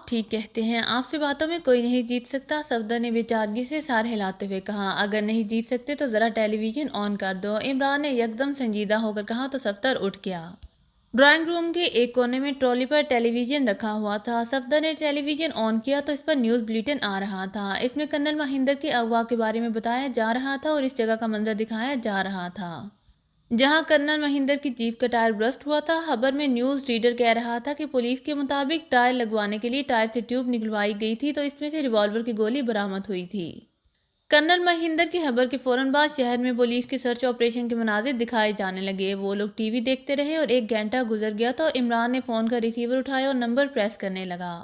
ٹھیک کہتے ہیں، آپ سے باتوں میں کوئی نہیں جیت سکتا، صفدر نے بے چارگی سے سار ہلاتے ہوئے کہا۔ اگر نہیں جیت سکتے تو ذرا ٹیلی ویژن آن کر دو، عمران نے یکدم سنجیدہ ہو کر کہا تو صفدر اٹھ گیا۔ ڈرائنگ روم کے ایک کونے میں ٹرالی پر ٹیلی ویژن رکھا ہوا تھا۔ صفدر نے ٹیلی ویژن آن کیا تو اس پر نیوز بلیٹن آ رہا تھا۔ اس میں کرنل مہندر کے اغوا کے بارے میں بتایا جا رہا تھا اور اس جگہ کا منظر دکھایا جا رہا تھا جہاں کرنل مہندر کی جیپ کا ٹائر برسٹ ہوا تھا۔ خبر میں نیوز ریڈر کہہ رہا تھا کہ پولیس کے مطابق ٹائر لگوانے کے لیے ٹائر سے ٹیوب نکلوائی گئی تھی تو اس میں سے ریوالور کی گولی برآمد ہوئی تھی۔ کرنل مہندر کی خبر کے فوراً بعد شہر میں پولیس کے سرچ آپریشن کے مناظر دکھائے جانے لگے۔ وہ لوگ ٹی وی دیکھتے رہے اور ایک گھنٹہ گزر گیا تو عمران نے فون کا ریسیور اٹھایا اور نمبر پریس کرنے لگا۔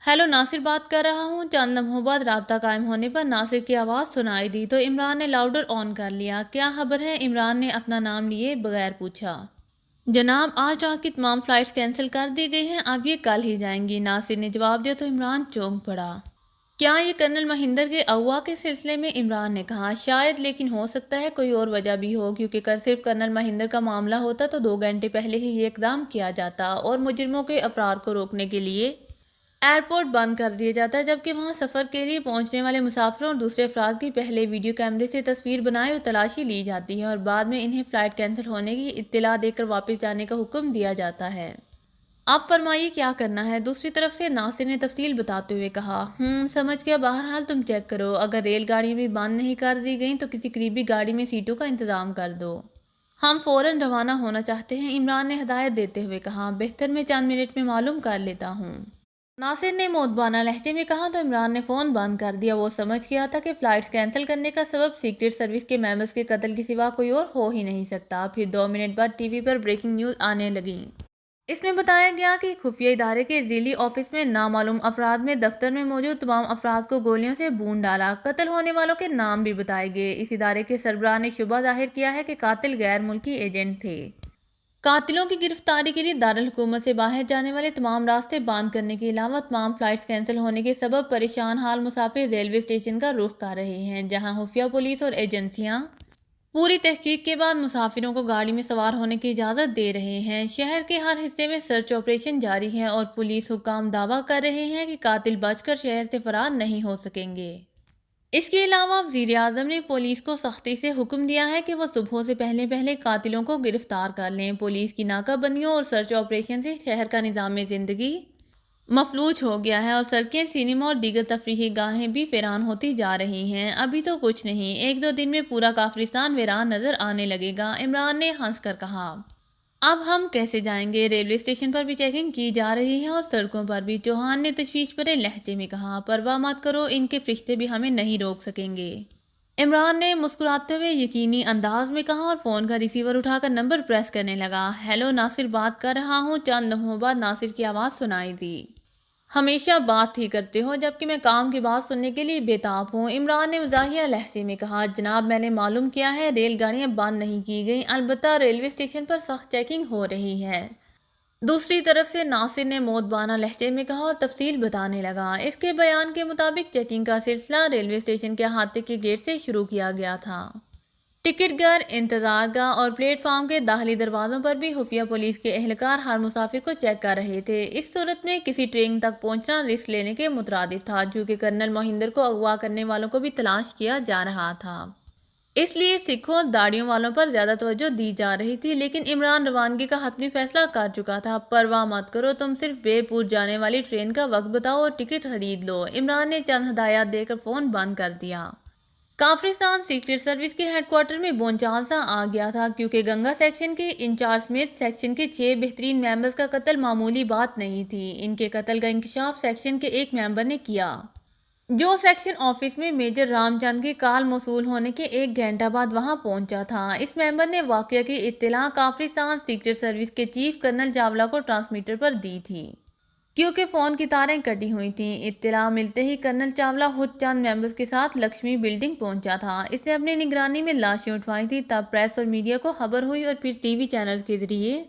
ہیلو، ناصر بات کر رہا ہوں۔ چند لمحوں بعد رابطہ قائم ہونے پر ناصر کی آواز سنائی دی تو عمران نے لاؤڈر آن کر لیا۔ کیا خبر ہے؟ عمران نے اپنا نام لیے بغیر پوچھا۔ جناب، آج رات کی تمام فلائٹس کینسل کر دی گئی ہیں، اب یہ کل ہی جائیں گی، ناصر نے جواب دیا تو عمران چونک پڑا۔ کیا یہ کرنل مہندر کے اغوا کے سلسلے میں؟ عمران نے کہا۔ شاید، لیکن ہو سکتا ہے کوئی اور وجہ بھی ہو، کیونکہ صرف کرنل مہندر کا معاملہ ہوتا تو 2 گھنٹے پہلے ہی یہ اقدام کیا جاتا اور مجرموں کے افرار کو روکنے کے لیے ایئرپورٹ بند کر دیا جاتا، جبکہ وہاں سفر کے لیے پہنچنے والے مسافروں اور دوسرے افراد کی پہلے ویڈیو کیمرے سے تصویر بنائی اور تلاشی لی جاتی ہے اور بعد میں انہیں فلائٹ کینسل ہونے کی اطلاع دے کر واپس جانے کا حکم دیا جاتا ہے۔ آپ فرمائیے کیا کرنا ہے؟ دوسری طرف سے ناصر نے تفصیل بتاتے ہوئے کہا۔ سمجھ گیا، بہرحال تم چیک کرو، اگر ریل گاڑیاں بھی بند نہیں کر دی گئیں تو کسی قریبی گاڑی میں سیٹوں کا انتظام کر دو۔ ہم فوراً روانہ ہونا چاہتے ہیں، عمران نے ہدایت دیتے ہوئے کہا۔ بہتر، میں چند منٹ میں معلوم کر لیتا ہوں، ناصر نے مؤدبانہ لہجے میں کہا تو عمران نے فون بند کر دیا۔ وہ سمجھ گیا تھا کہ فلائٹس کینسل کرنے کا سبب سیکرٹ سروس کے ممبرز کے قتل کے سوا کوئی اور ہو ہی نہیں سکتا۔ پھر 2 منٹ بعد ٹی وی پر بریکنگ نیوز آنے لگیں۔ اس میں بتایا گیا کہ ایک خفیہ ادارے کے ذیلی آفس میں نامعلوم افراد نے دفتر میں موجود تمام افراد کو گولیوں سے بھون ڈالا۔ قتل ہونے والوں کے نام بھی بتائے گئے۔ اس ادارے کے سربراہ نے شبہ ظاہر کیا ہے کہ قاتل غیر ملکی ایجنٹ تھے۔ قاتلوں کی گرفتاری کے لیے دارالحکومت سے باہر جانے والے تمام راستے بند کرنے کے علاوہ تمام فلائٹس کینسل ہونے کے سبب پریشان حال مسافر ریلوے اسٹیشن کا رخ کر رہے ہیں، جہاں خفیہ پولیس اور ایجنسیاں پوری تحقیق کے بعد مسافروں کو گاڑی میں سوار ہونے کی اجازت دے رہے ہیں۔ شہر کے ہر حصے میں سرچ آپریشن جاری ہے اور پولیس حکام دعویٰ کر رہے ہیں کہ قاتل بچ کر شہر سے فرار نہیں ہو سکیں گے۔ اس کے علاوہ وزیر اعظم نے پولیس کو سختی سے حکم دیا ہے کہ وہ صبح سے پہلے قاتلوں کو گرفتار کر لیں۔ پولیس کی ناکہ بندیوں اور سرچ آپریشن سے شہر کا نظام زندگی مفلوج ہو گیا ہے اور سڑکیں، سینما اور دیگر تفریحی گاہیں بھی ویران ہوتی جا رہی ہیں۔ ابھی تو کچھ نہیں، 1-2 دن میں پورا کافرستان ویران نظر آنے لگے گا، عمران نے ہنس کر کہا۔ اب ہم کیسے جائیں گے؟ ریلوے اسٹیشن پر بھی چیکنگ کی جا رہی ہے اور سڑکوں پر بھی، چوہان نے تشویش بھرے لہجے میں کہا۔ پرواہ مت کرو، ان کے فرشتے بھی ہمیں نہیں روک سکیں گے، عمران نے مسکراتے ہوئے یقینی انداز میں کہا اور فون کا ریسیور اٹھا کر نمبر پریس کرنے لگا۔ ہیلو، ناصر بات کر رہا ہوں۔ چند لمحوں بعد ناصر کی آواز سنائی دی۔ ہمیشہ بات ہی کرتے ہو، جبکہ میں کام کی بات سننے کے لیے بےتاب ہوں، عمران نے مزاحیہ لہجے میں کہا۔ جناب، میں نے معلوم کیا ہے، ریل گاڑیاں بند نہیں کی گئیں، البتہ ریلوے اسٹیشن پر سخت چیکنگ ہو رہی ہے، دوسری طرف سے ناصر نے مؤدبانہ لہجے میں کہا اور تفصیل بتانے لگا۔ اس کے بیان کے مطابق چیکنگ کا سلسلہ ریلوے اسٹیشن کے احاطے کے گیٹ سے شروع کیا گیا تھا۔ ٹکٹ گھر، انتظار گاہ اور پلیٹ فارم کے داخلی دروازوں پر بھی خفیہ پولیس کے اہلکار ہر مسافر کو چیک کر رہے تھے۔ اس صورت میں کسی ٹرین تک پہنچنا رسک لینے کے مترادف تھا، چونکہ کرنل مہندر کو اغوا کرنے والوں کو بھی تلاش کیا جا رہا تھا، اس لیے سکھوں اور داڑھیوں والوں پر زیادہ توجہ دی جا رہی تھی۔ لیکن عمران روانگی کا حتمی فیصلہ کر چکا تھا۔ پرواہ مت کرو، تم صرف بے پور جانے والی ٹرین کا وقت بتاؤ اور ٹکٹ خرید لو، عمران نے چند ہدایات دے کر فون بند کر دیا۔ کافرستان سیکرٹ سروس کے ہیڈ کوارٹر میں بھونچال سا آ گیا تھا، کیونکہ گنگا سیکشن کے انچارج سمیت سیکشن کے 6 بہترین ممبرز کا قتل معمولی بات نہیں تھی۔ ان کے قتل کا انکشاف سیکشن کے ایک ممبر نے کیا، جو سیکشن آفس میں میجر رام چند کی کال موصول ہونے کے 1 گھنٹہ بعد وہاں پہنچا تھا۔ اس ممبر نے واقعہ کی اطلاع کافرستان سیکرٹ سروس کے چیف کرنل چاولہ کو ٹرانسمیٹر پر دی تھی، کیونکہ فون کی تاریں کٹی ہوئی تھیں۔ اطلاع ملتے ہی کرنل چاولہ خود چند ممبرز کے ساتھ لکشمی بلڈنگ پہنچا تھا۔ اس نے اپنی نگرانی میں لاشیں اٹھوائی تھیں۔ تب پریس اور میڈیا کو خبر ہوئی اور پھر ٹی وی چینلز کے ذریعے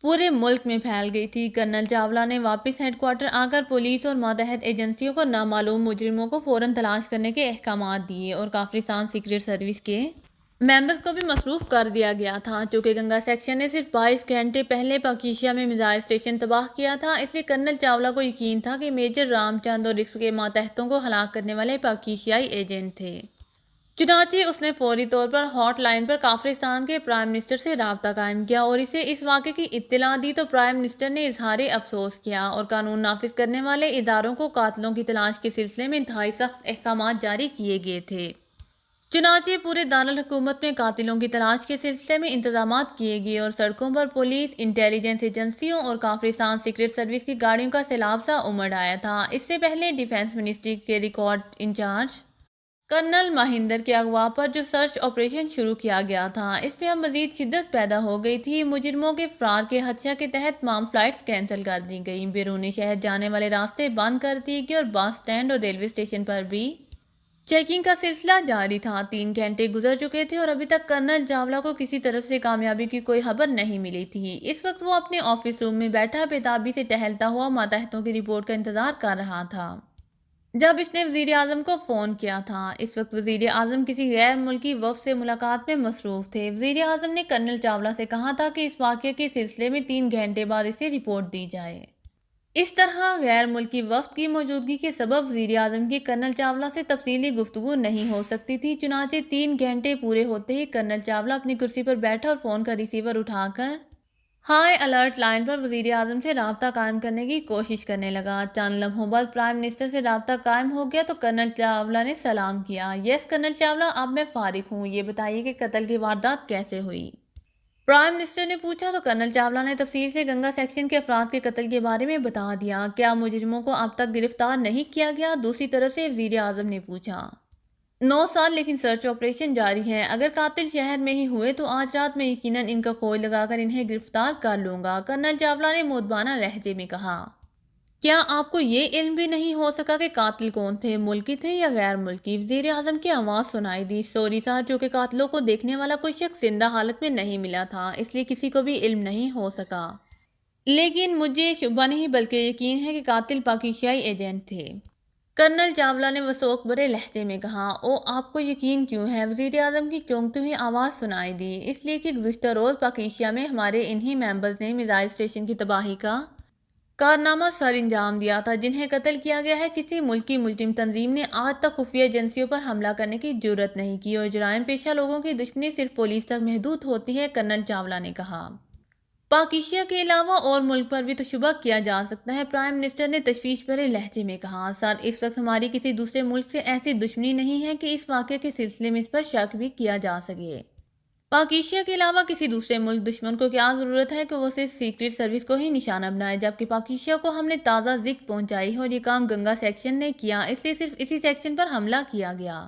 پورے ملک میں پھیل گئی تھی۔ کرنل چاولہ نے واپس ہیڈ کوارٹر آ کر پولیس اور ماتحت ایجنسیوں کو نامعلوم مجرموں کو فوراً تلاش کرنے کے احکامات دیے اور کافرستان سیکرٹ سروس کے ممبرز کو بھی مصروف کر دیا گیا تھا۔ چونکہ گنگا سیکشن نے صرف 22 گھنٹے پہلے پاکیشیا میں میزائل اسٹیشن تباہ کیا تھا، اس لیے کرنل چاولہ کو یقین تھا کہ میجر رام چند اور اس کے ماتحتوں کو ہلاک کرنے والے پاکیشیائی ایجنٹ تھے۔ چنانچہ اس نے فوری طور پر ہاٹ لائن پر کافرستان کے پرائم منسٹر سے رابطہ قائم کیا اور اسے اس واقعے کی اطلاع دی تو پرائم منسٹر نے اظہار افسوس کیا اور قانون نافذ کرنے والے اداروں کو قاتلوں کی تلاش کے سلسلے میں انتہائی سخت احکامات جاری کیے گئے تھے۔ چنانچہ پورے دارالحکومت میں قاتلوں کی تلاش کے سلسلے میں انتظامات کیے گئے اور سڑکوں پر پولیس، انٹیلیجنس ایجنسیوں اور کافرستان سیکرٹ سروس کی گاڑیوں کا سیلاب سا امڑ آیا تھا۔ اس سے پہلے ڈیفنس منسٹری کے ریکارڈ انچارج کرنل مہندر کے اغوا پر جو سرچ آپریشن شروع کیا گیا تھا، اس میں اب مزید شدت پیدا ہو گئی تھی۔ مجرموں کے فرار کے خدشہ کے تحت تمام فلائٹس کینسل کر دی گئیں، بیرونی شہر جانے والے راستے بند کر دیے گئے اور بس اسٹینڈ اور ریلوے اسٹیشن پر بھی چیکنگ کا سلسلہ جاری تھا۔ 3 گھنٹے گزر چکے تھے اور ابھی تک کرنل چاولہ کو کسی طرف سے کامیابی کی کوئی خبر نہیں ملی تھی۔ اس وقت وہ اپنے آفس روم میں بیٹھا بے تابی سے ٹہلتا ہوا ماتحتوں کی رپورٹ کا انتظار کر رہا تھا، جب اس نے وزیر اعظم کو فون کیا تھا۔ اس وقت وزیر اعظم کسی غیر ملکی وفد سے ملاقات میں مصروف تھے۔ وزیر اعظم نے کرنل چاولہ سے کہا تھا کہ اس واقعے کے سلسلے میں 3 گھنٹے بعد اسے رپورٹ دی جائے۔ اس طرح غیر ملکی وفد کی موجودگی کے سبب وزیر اعظم کی کرنل چاولہ سے تفصیلی گفتگو نہیں ہو سکتی تھی۔ چنانچہ 3 گھنٹے پورے ہوتے ہی کرنل چاولہ اپنی کرسی پر بیٹھا اور فون کا ریسیور اٹھا کر ہائی الرٹ لائن پر وزیر اعظم سے رابطہ قائم کرنے کی کوشش کرنے لگا۔ چند لمحوں بعد پرائم منسٹر سے رابطہ قائم ہو گیا تو کرنل چاولہ نے سلام کیا۔ یس کرنل چاولہ، اب میں فارغ ہوں، یہ بتائیے کہ قتل کی واردات کیسے ہوئی؟ پرائم منسٹر نے پوچھا تو کرنل چاولہ نے تفصیل سے گنگا سیکشن کے افراد کے قتل کے بارے میں بتا دیا۔ کیا مجرموں کو اب تک گرفتار نہیں کیا گیا؟ دوسری طرف سے وزیر اعظم نے پوچھا۔ 9 سال لیکن سرچ آپریشن جاری ہے۔ اگر قاتل شہر میں ہی ہوئے تو آج رات میں یقیناً ان کا کھوج لگا کر انہیں گرفتار کر لوں گا، کرنل چاولہ نے مؤدبانہ لہجے میں کہا۔ کیا آپ کو یہ علم بھی نہیں ہو سکا کہ قاتل کون تھے، ملکی تھے یا غیر ملکی؟ وزیر اعظم کی آواز سنائی دی۔ سوری سر، چونکہ قاتلوں کو دیکھنے والا کوئی شخص زندہ حالت میں نہیں ملا تھا، اس لیے کسی کو بھی علم نہیں ہو سکا، لیکن مجھے شبہ نہیں بلکہ یقین ہے کہ قاتل پاکیشیائی ایجنٹ تھے، کرنل چاولہ نے وثوق بھرے لہجے میں کہا۔ او، آپ کو یقین کیوں ہے؟ وزیر اعظم کی چونکتی ہوئی آواز سنائی دی۔ اس لیے کہ گزشتہ روز پاکیشیا میں ہمارے انہی ممبرز نے میزائل اسٹیشن کی تباہی کا کارنامہ سر انجام دیا تھا، جنہیں قتل کیا گیا ہے۔ کسی ملکی مجرم تنظیم نے آج تک خفیہ ایجنسیوں پر حملہ کرنے کی جرات نہیں کی اور جرائم پیشہ لوگوں کی دشمنی صرف پولیس تک محدود ہوتی ہے، کرنل چاولہ نے کہا۔ پاکیشیا کے علاوہ اور ملک پر بھی تو شبہ کیا جا سکتا ہے، پرائم منسٹر نے تشویش بھرے لہجے میں کہا۔ سر، اس وقت ہماری کسی دوسرے ملک سے ایسی دشمنی نہیں ہے کہ اس واقعے کے سلسلے میں اس پر شک بھی کیا جا سکے۔ پاکیشیا کے علاوہ کسی دوسرے ملک دشمن کو کیا ضرورت ہے کہ وہ صرف سیکرٹ سروس کو ہی نشانہ بنائے، جبکہ پاکیشیا کو ہم نے تازہ ذکر پہنچائی ہے اور یہ کام گنگا سیکشن نے کیا، اس لیے صرف اسی سیکشن پر حملہ کیا گیا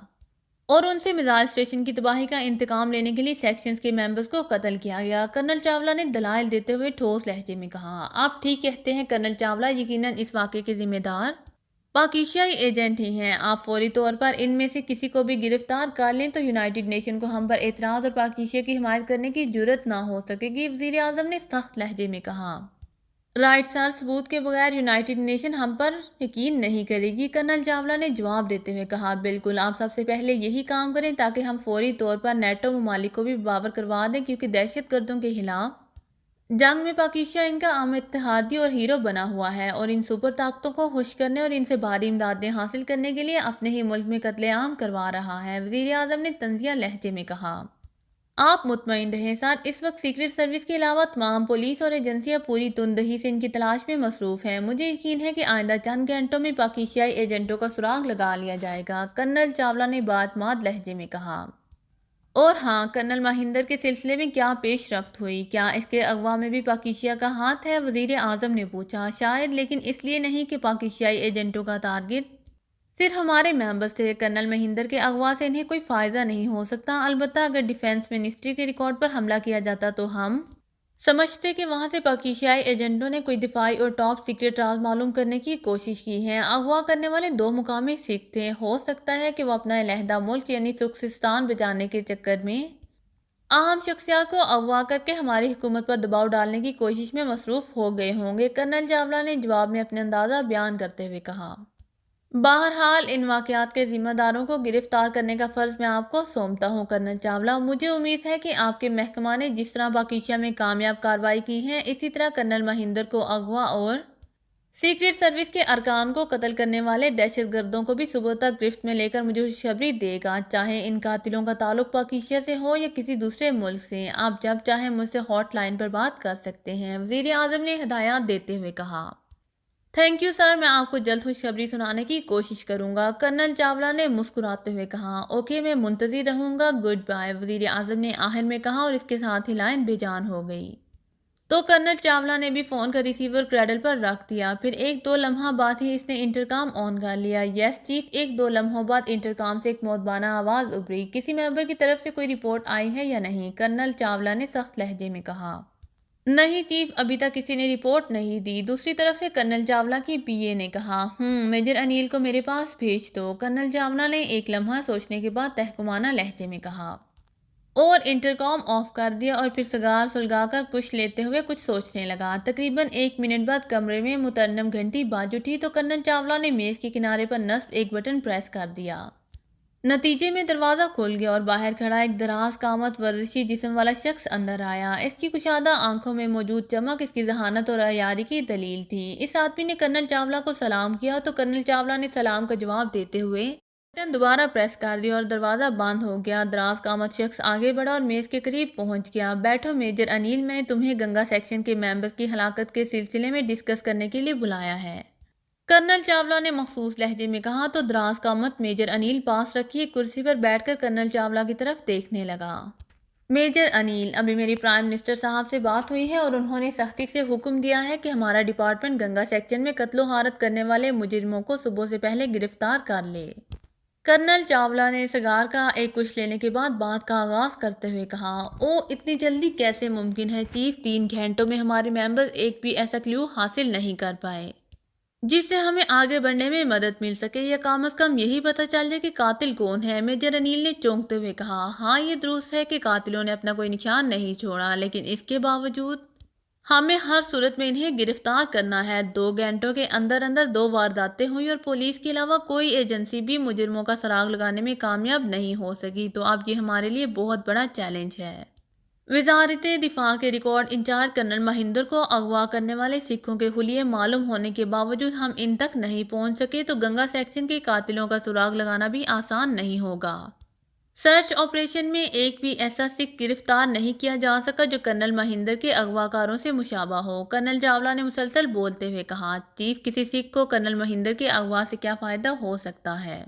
اور ان سے میزائل اسٹیشن کی تباہی کا انتقام لینے کے لیے سیکشنز کے ممبرز کو قتل کیا گیا، کرنل چاولہ نے دلائل دیتے ہوئے ٹھوس لہجے میں کہا۔ آپ ٹھیک کہتے ہیں کرنل چاولہ، یقیناً اس واقعے کے ذمہ دار پاکیشیائی ایجنٹ ہی ہیں۔ آپ فوری طور پر ان میں سے کسی کو بھی گرفتار کر لیں تو یونائیٹڈ نیشن کو ہم پر اعتراض اور پاکیشیا کی حمایت کرنے کی جرات نہ ہو سکے گی، وزیر اعظم نے سخت لہجے میں کہا۔ رائٹ سر، ثبوت کے بغیر یونائیٹڈ نیشن ہم پر یقین نہیں کرے گی، کرنل چاولہ نے جواب دیتے ہوئے کہا۔ بالکل، آپ سب سے پہلے یہی کام کریں تاکہ ہم فوری طور پر نیٹو ممالک کو بھی باور کروا دیں، کیونکہ دہشت گردوں کے خلاف جنگ میں پاکیشیا ان کا اہم اتحادی اور ہیرو بنا ہوا ہے اور ان سپر طاقتوں کو خوش کرنے اور ان سے بھاری امدادیں حاصل کرنے کے لیے اپنے ہی ملک میں قتل عام کروا رہا ہے، وزیر اعظم نے طنزیہ لہجے میں کہا۔ آپ مطمئن رہیں سر، اس وقت سیکرٹ سروس کے علاوہ تمام پولیس اور ایجنسیاں پوری تندہی سے ان کی تلاش میں مصروف ہیں۔ مجھے یقین ہے کہ آئندہ چند گھنٹوں میں پاکیشیائی ایجنٹوں کا سراغ لگا لیا جائے گا، کرنل چاولہ نے باعتماد لہجے میں کہا۔ اور ہاں، کرنل مہندر کے سلسلے میں کیا پیش رفت ہوئی؟ کیا اس کے اغوا میں بھی پاکیشیا کا ہاتھ ہے؟ وزیر اعظم نے پوچھا۔ شاید، لیکن اس لیے نہیں کہ پاکیشیائی ایجنٹوں کا ٹارگٹ صرف ہمارے ممبرز تھے۔ کرنل مہندر کے اغوا سے انہیں کوئی فائدہ نہیں ہو سکتا، البتہ اگر ڈیفنس منسٹری کے ریکارڈ پر حملہ کیا جاتا تو ہم سمجھتے کہ وہاں سے پاکیشیائی ایجنٹوں نے کوئی دفاعی اور ٹاپ سیکرٹ راز معلوم کرنے کی کوشش کی ہے۔ اغوا کرنے والے 2 مقامی سکھ تھے، ہو سکتا ہے کہ وہ اپنا علیحدہ ملک یعنی سکھستان بچانے کے چکر میں اہم شخصیات کو اغوا کر کے ہماری حکومت پر دباؤ ڈالنے کی کوشش میں مصروف ہو گئے ہوں گے، کرنل چاولہ نے جواب میں اپنا اندازہ بیان کرتے ہوئے کہا۔ بہرحال ان واقعات کے ذمہ داروں کو گرفتار کرنے کا فرض میں آپ کو سونپتا ہوں کرنل چاولہ۔ مجھے امید ہے کہ آپ کے محکمہ نے جس طرح پاکیزہ میں کامیاب کارروائی کی ہے، اسی طرح کرنل مہندر کو اغوا اور سیکریٹ سروس کے ارکان کو قتل کرنے والے دہشت گردوں کو بھی صبح تک گرفت میں لے کر مجھے خوشخبری دے گا، چاہے ان قاتلوں کا تعلق پاکیزہ سے ہو یا کسی دوسرے ملک سے۔ آپ جب چاہیں مجھ سے ہاٹ لائن پر بات کر سکتے ہیں، وزیر اعظم نے ہدایات دیتے ہوئے کہا۔ تھینک یو سر، میں آپ کو جلد خوشخبری سنانے کی کوشش کروں گا، کرنل چاولہ نے مسکراتے ہوئے کہا۔ اوکے، میں منتظر رہوں گا، گڈ بائے، وزیر اعظم نے آخر میں کہا اور اس کے ساتھ ہی لائن بے جان ہو گئی۔ تو کرنل چاولہ نے بھی فون کا ریسیور کریڈل پر رکھ دیا، پھر ایک دو لمحہ بعد ہی اس نے انٹرکام آن کر لیا۔ یس چیف، ایک دو لمحوں بعد انٹرکام سے ایک مؤدبانہ آواز ابھری۔ کسی ممبر کی طرف سے کوئی رپورٹ آئی ہے یا نہیں؟ کرنل چاولہ نے سخت لہجے میں کہا۔ نہیں چیف، ابھی تک کسی نے رپورٹ نہیں دی، دوسری طرف سے کرنل چاولہ کی پی اے نے کہا۔ میجر انیل کو میرے پاس بھیج دو، کرنل چاولہ نے ایک لمحہ سوچنے کے بعد تحکمانہ لہجے میں کہا، اور انٹرکام آف کر دیا اور پھر سگار سلگا کر کچھ لیتے ہوئے کچھ سوچنے لگا۔ تقریباً 1 منٹ بعد کمرے میں مترنم گھنٹی بج اٹھی تو کرنل چاولہ نے میز کے کنارے پر نصب ایک بٹن پریس کر دیا۔ نتیجے میں دروازہ کھل گیا اور باہر کھڑا ایک دراز قامت ورزشی جسم والا شخص اندر آیا۔ اس کی کشادہ آنکھوں میں موجود چمک اس کی ذہانت اور عیاری کی دلیل تھی۔ اس آدمی نے کرنل چاولہ کو سلام کیا تو کرنل چاولہ نے سلام کا جواب دیتے ہوئے بٹن دوبارہ پریس کر دیا اور دروازہ بند ہو گیا۔ دراز قامت شخص آگے بڑھا اور میز کے قریب پہنچ گیا۔ بیٹھو میجر انیل، میں نے تمہیں گنگا سیکشن کے ممبرز کی ہلاکت کے سلسلے میں ڈسکس کرنے کے لیے بلایا ہے، کرنل چاولہ نے مخصوص لہجے میں کہا تو دراز قامت میجر انیل پاس رکھی ایک کرسی پر بیٹھ کر کرنل چاولہ کی طرف دیکھنے لگا۔ میجر انیل، ابھی میری پرائم منسٹر صاحب سے بات ہوئی ہے اور انہوں نے سختی سے حکم دیا ہے کہ ہمارا ڈپارٹمنٹ گنگا سیکشن میں قتل و غارت کرنے والے مجرموں کو صبح سے پہلے گرفتار کر لے۔ کرنل چاولہ نے سگار کا ایک کش لینے کے بعد بات کا آغاز کرتے ہوئے کہا۔ اتنی جلدی کیسے ممکن ہے چیف؟ 3 گھنٹوں میں ہمارے ممبرز ایک بھی ایسا کلیو حاصل نہیں کر پائے جس سے ہمیں آگے بڑھنے میں مدد مل سکے، یا کم از کم یہی پتہ چل جائے کہ قاتل کون ہے، میجر انیل نے چونکتے ہوئے کہا۔ ہاں، یہ درست ہے کہ قاتلوں نے اپنا کوئی نشان نہیں چھوڑا، لیکن اس کے باوجود ہمیں ہر صورت میں انہیں گرفتار کرنا ہے۔ 2 گھنٹوں کے اندر اندر 2 وارداتیں ہوئیں اور پولیس کے علاوہ کوئی ایجنسی بھی مجرموں کا سراغ لگانے میں کامیاب نہیں ہو سکی، تو اب یہ ہمارے لیے بہت بڑا چیلنج ہے۔ وزارت دفاع کے ریکارڈ انچارج کرنل مہندر کو اغوا کرنے والے سکھوں کے حلیے معلوم ہونے کے باوجود ہم ان تک نہیں پہنچ سکے تو گنگا سیکشن کے قاتلوں کا سراغ لگانا بھی آسان نہیں ہوگا۔ سرچ آپریشن میں ایک بھی ایسا سکھ گرفتار نہیں کیا جا سکا جو کرنل مہندر کے اغوا کاروں سے مشابہ ہو، کرنل چاولہ نے مسلسل بولتے ہوئے کہا۔ چیف، کسی سکھ کو کرنل مہندر کے اغوا سے کیا فائدہ ہو سکتا ہے؟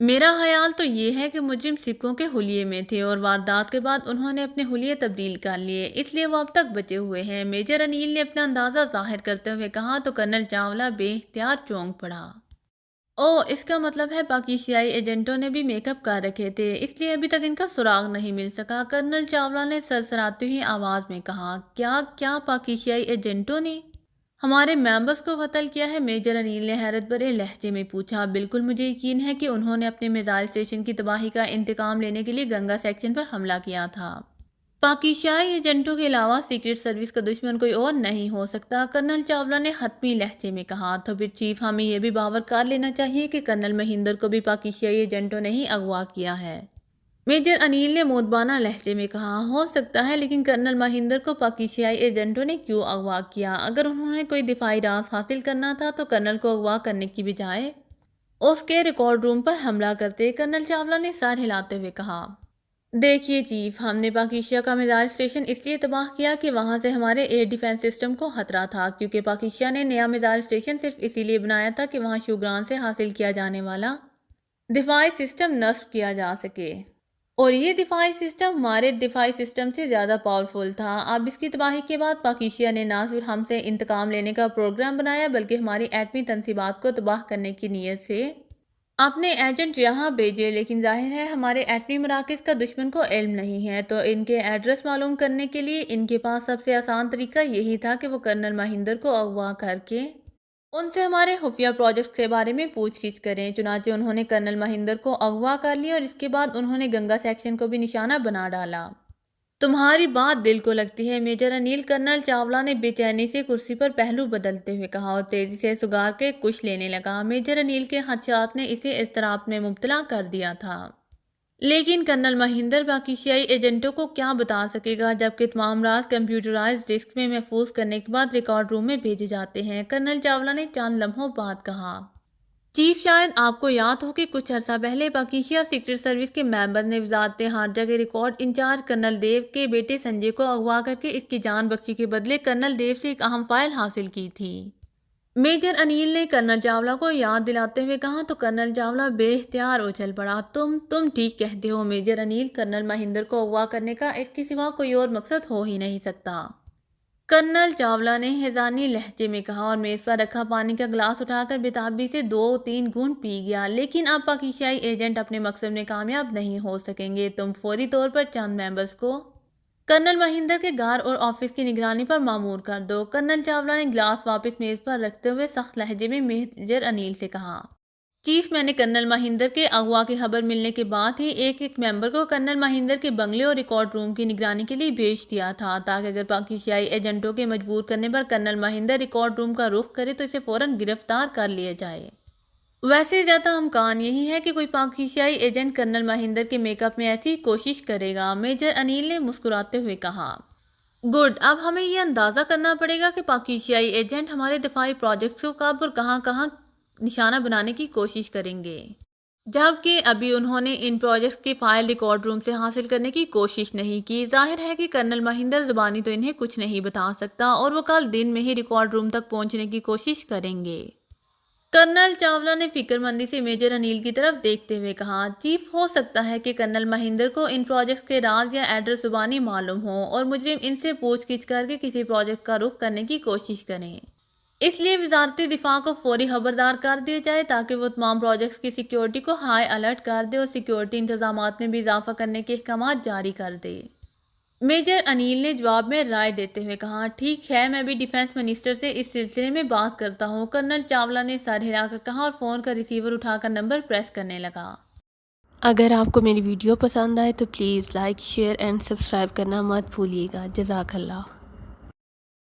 میرا خیال تو یہ ہے کہ مجرم سکھوں کے حلیے میں تھے اور واردات کے بعد انہوں نے اپنے حلیے تبدیل کر لیے، اس لیے وہ اب تک بچے ہوئے ہیں، میجر انیل نے اپنا اندازہ ظاہر کرتے ہوئے کہا تو کرنل چاولہ بے اختیار چونک پڑا۔ اس کا مطلب ہے پاکیزیائی ایجنٹوں نے بھی میک اپ کر رکھے تھے، اس لیے ابھی تک ان کا سراغ نہیں مل سکا، کرنل چاولہ نے سرسراتی ہوئی آواز میں کہا۔ کیا پاکیزیائی ایجنٹوں نے ہمارے ممبرز کو قتل کیا ہے؟ میجر انیل نے حیرت بھرے لہجے میں پوچھا۔ بالکل، مجھے یقین ہے کہ انہوں نے اپنے میزائل اسٹیشن کی تباہی کا انتقام لینے کے لیے گنگا سیکشن پر حملہ کیا تھا۔ پاکیزائی ایجنٹوں کے علاوہ سیکریٹ سروس کا دشمن کوئی اور نہیں ہو سکتا، کرنل چاولہ نے حتمی لہجے میں کہا۔ تو پھر چیف، ہمیں یہ بھی باور کر لینا چاہیے کہ کرنل مہندر کو بھی پاکیزائی ایجنٹوں نے ہی اغوا کیا ہے، میجر انیل نے مؤدبانہ لہجے میں کہا۔ ہو سکتا ہے، لیکن کرنل مہندر کو پاکیزائی ایجنٹوں نے کیوں اغوا کیا؟ اگر انہوں نے کوئی دفاعی راز حاصل کرنا تھا تو کرنل کو اغوا کرنے کی بجائے اس کے ریکارڈ روم پر حملہ کرتے، کرنل چاولہ نے سر ہلاتے ہوئے کہا۔ دیکھیے چیف، ہم نے پاکیزہ کا میزائل اسٹیشن اس لیے تباہ کیا کہ وہاں سے ہمارے ایئر ڈیفنس سسٹم کو خطرہ تھا، کیونکہ پاکیزہ نے نیا میزائل اسٹیشن صرف اسی لیے بنایا تھا کہ وہاں شوگران سے حاصل کیا جانے والا دفاعی سسٹم نصب کیا جا سکے، اور یہ دفاعی سسٹم ہمارے دفاعی سسٹم سے زیادہ پاورفل تھا۔ اب اس کی تباہی کے بعد پاکیزہ نے نہ صرف ہم سے انتقام لینے کا پروگرام بنایا بلکہ ہماری ایٹمی تنصیبات کو تباہ کرنے کی نیت سے اپنے ایجنٹ یہاں بھیجے، لیکن ظاہر ہے ہمارے ایٹمی مراکز کا دشمن کو علم نہیں ہے، تو ان کے ایڈریس معلوم کرنے کے لیے ان کے پاس سب سے آسان طریقہ یہی تھا کہ وہ کرنل مہندر کو اغوا کر کے ان سے ہمارے خفیہ پروجیکٹ کے بارے میں پوچھ گچھ کریں۔ چنانچہ انہوں نے کرنل مہندر کو اغوا کر لیا اور اس کے بعد انہوں نے گنگا سیکشن کو بھی نشانہ بنا ڈالا۔ تمہاری بات دل کو لگتی ہے میجر انیل، کرنل چاولہ نے بے چینی سے کرسی پر پہلو بدلتے ہوئے کہا اور تیزی سے سگار کے کچھ لینے لگا۔ میجر انیل کے خدشات نے اسے اضطراب میں مبتلا کر دیا تھا، لیکن کرنل مہندر پاکستانی ایجنٹوں کو کیا بتا سکے گا جبکہ تمام راز کمپیوٹرائز ڈسک میں محفوظ کرنے کے بعد ریکارڈ روم میں بھیجے جاتے ہیں؟ کرنل چاولہ نے چند لمحوں بعد کہا۔ چیف، شاید آپ کو یاد ہو کہ کچھ عرصہ پہلے پاکستان سیکرٹ سروس کے ممبر نے وزارت خارجہ کے ریکارڈ انچارج کرنل دیو کے بیٹے سنجے کو اغوا کر کے اس کی جان بخشی کے بدلے کرنل دیو سے ایک اہم فائل حاصل کی تھی۔ میجر انیل نے کرنل چاولہ کو یاد دلاتے ہوئے کہا تو کرنل چاولہ بے اختیار اچھل پڑا۔ تم ٹھیک کہتے ہو میجر انیل، کرنل مہندر کو اغوا کرنے کا اس کے سوا کوئی اور مقصد ہو ہی نہیں سکتا۔ کرنل چاولہ نے حیرانی لہجے میں کہا اور میز پر رکھا پانی کا گلاس اٹھا کر بےتابی سے 2-3 گھونٹ پی گیا۔ لیکن اب پاکستانی ایجنٹ اپنے مقصد میں کامیاب نہیں ہو سکیں گے۔ تم فوری طور پر چند ممبرز کو کرنل مہندر کے گھر اور آفس کی نگرانی پر مامور کر دو۔ کرنل چاولہ نے گلاس واپس میز پر رکھتے ہوئے سخت لہجے میں میجر انیل سے کہا۔ چیف، میں نے کرنل مہندر کے اغوا کی خبر ملنے کے بعد ہی ایک ممبر کو کرنل مہندر کے بنگلے اور ریکارڈ روم کی نگرانی کے لیے بھیج دیا تھا تاکہ اگر پاکستانی ایجنٹوں کے مجبور کرنے پر کرنل مہندر ریکارڈ روم کا رخ کرے تو اسے فوراً گرفتار کر لیا جائے۔ ویسے زیادہ امکان یہی ہے کہ کوئی پاکستانی ایجنٹ کرنل مہندر کے میک اپ میں ایسی کوشش کرے گا، میجر انیل نے مسکراتے ہوئے کہا۔ گڈ، اب ہمیں یہ اندازہ کرنا پڑے گا کہ پاکستانی ایجنٹ ہمارے دفاعی پروجیکٹس کو کب اور کہاں کہاں نشانہ بنانے کی کوشش کریں گے، جبکہ ابھی انہوں نے ان پروجیکٹس کی فائل ریکارڈ روم سے حاصل کرنے کی کوشش نہیں کی۔ ظاہر ہے کہ کرنل مہندر زبانی تو انہیں کچھ نہیں بتا سکتا اور وہ کل دن میں ہی ریکارڈ روم تک پہنچنے کی کوشش کریں گے۔ کرنل چاولہ نے فکر مندی سے میجر انیل کی طرف دیکھتے ہوئے کہا۔ چیف، ہو سکتا ہے کہ کرنل مہندر کو ان پروجیکٹس کے راز یا ایڈریس زبانی معلوم ہو اور مجرم ان سے پوچھ گچھ کر کے کسی پروجیکٹ کا رخ کرنے کی کوشش کریں۔ اس لیے وزارت دفاع کو فوری خبردار کر دیا جائے تاکہ وہ تمام پروجیکٹس کی سیکیورٹی کو ہائی الرٹ کر دے اور سیکیورٹی انتظامات میں بھی اضافہ کرنے کے احکامات جاری کر دے۔ میجر انیل نے جواب میں رائے دیتے ہوئے کہا، ٹھیک ہے، میں بھی ڈیفنس منسٹر سے اس سلسلے میں بات کرتا ہوں۔ کرنل چاولہ نے سر ہلا کر کہا اور فون کا ریسیور اٹھا کر نمبر پریس کرنے لگا۔ اگر آپ کو میری ویڈیو پسند آئے تو please like, share and subscribe کرنا مت بھولیے گا۔ جزاک اللہ۔